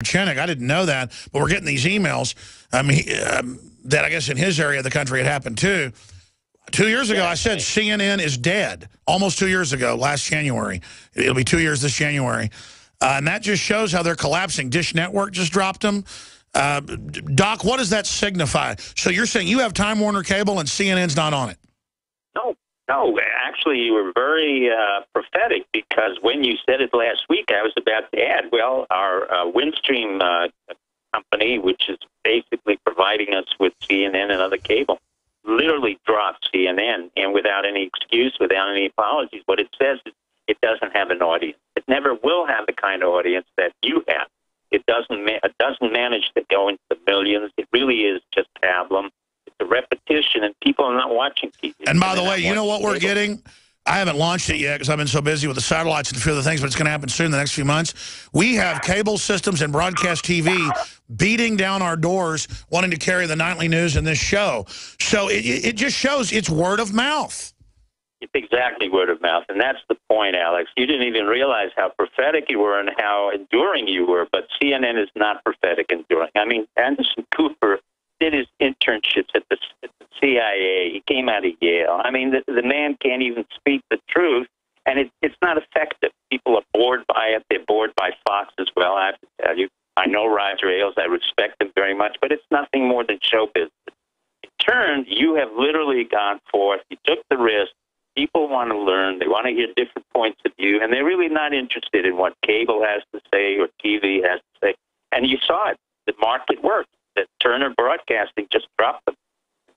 Chenik. I didn't know that, but we're getting these emails. That I guess in his area of the country it happened too. 2 years ago, I said CNN is dead. Almost 2 years ago, last January. It'll be 2 years this January. And that just shows how they're collapsing. Dish Network just dropped them. Doc, what does that signify? So you're saying you have Time Warner Cable and CNN's not on it? No, actually, you were very prophetic, because when you said it last week, I was about to add, well, our Windstream company, which is basically providing us with CNN and other cable, literally dropped CNN, and without any excuse, without any apologies. What it says is it doesn't have an audience. It never will have the kind of audience that you have. It doesn't manage to go into the millions. It really is just pablum. The repetition, and people are not watching TV. And by the way, you know what we're getting? I haven't launched it yet because I've been so busy with the satellites and a few other things, but it's going to happen soon in the next few months. We have cable systems and broadcast TV beating down our doors, wanting to carry the nightly news in this show. So it just shows it's word of mouth. It's exactly word of mouth, and that's the point, Alex. You didn't even realize how prophetic you were and how enduring you were, but CNN is not prophetic enduring. I mean, Anderson Cooper did his internships at the CIA. He came out of Yale. I mean, the man can't even speak the truth, and it's not effective. People are bored by it. They're bored by Fox as well, I have to tell you. I know Roger Ailes. I respect him very much, but it's nothing more than show business. In turn, you have literally gone forth. You took the risk. People want to learn. They want to hear different points of view, and they're really not interested in what cable has to say or TV has to say. And you saw it. The market worked. That Turner Broadcasting just dropped them.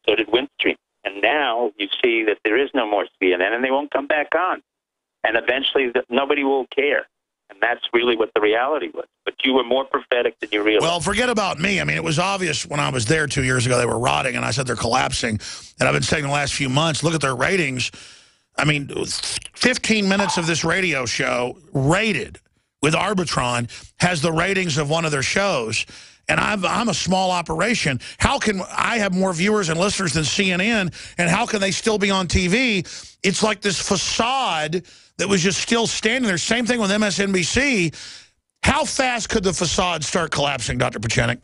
So did Windstream. And now you see that there is no more CNN, and they won't come back on. And eventually nobody will care. And that's really what the reality was. But you were more prophetic than you realized. Well, forget about me. I mean, it was obvious when I was there 2 years ago they were rotting, and I said they're collapsing. And I've been saying the last few months, look at their ratings. I mean, 15 minutes of this radio show rated with Arbitron has the ratings of one of their shows. And I'm a small operation. How can I have more viewers and listeners than CNN, and how can they still be on TV? It's like this facade that was just still standing there. Same thing with MSNBC. How fast could the facade start collapsing, Dr. Pachenik?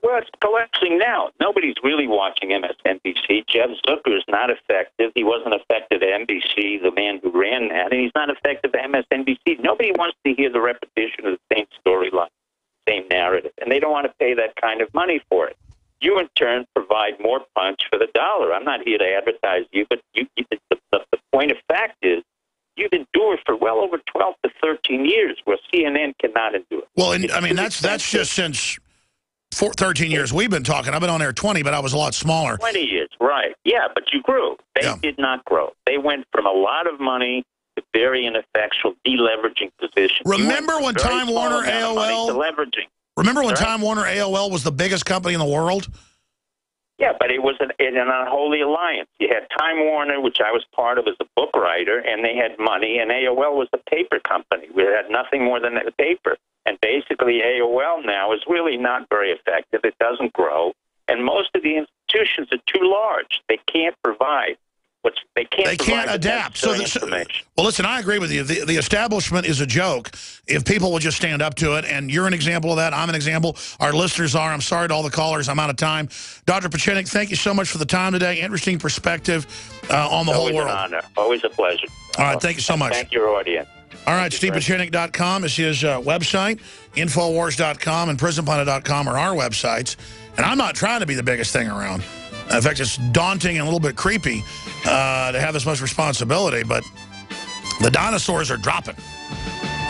Well, it's collapsing now. Nobody's really watching MSNBC. Jeff Zucker is not effective. He wasn't effective at NBC, the man who ran that, and he's not effective at MSNBC. Nobody wants to hear the repetition of the same storyline, same narrative, and they don't want to pay that kind of money for it. You, in turn, provide more punch for the dollar. I'm not here to advertise you, but the point of fact is you've endured for well over 12 to 13 years, where CNN cannot endure. Well, and, I mean, that's just since 13 years we've been talking. I've been on air 20, but I was a lot smaller. 20 years, right. Yeah, but you grew. They did not grow. They went from a lot of money to very ineffectual deleveraging position. Remember when Time Warner AOL? Leveraging. Remember when Time Warner AOL was the biggest company in the world? Yeah, but it was an unholy alliance. You had Time Warner, which I was part of as a book writer, and they had money, and AOL was a paper company. We had nothing more than the paper. And basically, AOL now is really not very effective. It doesn't grow. And most of the institutions are too large. They can't provide. They can't adapt. So well, listen, I agree with you. The establishment is a joke if people will just stand up to it. And you're an example of that. I'm an example. Our listeners are. I'm sorry to all the callers. I'm out of time. Dr. Pachenik, thank you so much for the time today. Interesting perspective on the whole world. Always an honor. Always a pleasure. All right. Thank you so much. Thank your audience. All right. StevePachenik.com is his website. Infowars.com and PrisonPlanet.com are our websites. And I'm not trying to be the biggest thing around. In fact, it's daunting and a little bit creepy to have this much responsibility, but the dinosaurs are dropping.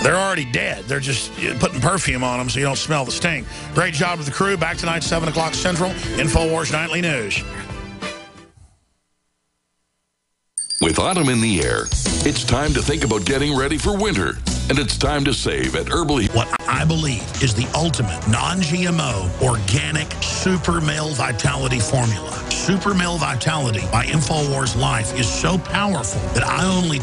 They're already dead. They're just putting perfume on them so you don't smell the stink. Great job with the crew. Back tonight, 7 o'clock Central, InfoWars Nightly News. With autumn in the air, it's time to think about getting ready for winter. And it's time to save at Herbal. What I believe is the ultimate non-GMO organic Super Male Vitality formula. Super Male Vitality by InfoWars Life is so powerful that I only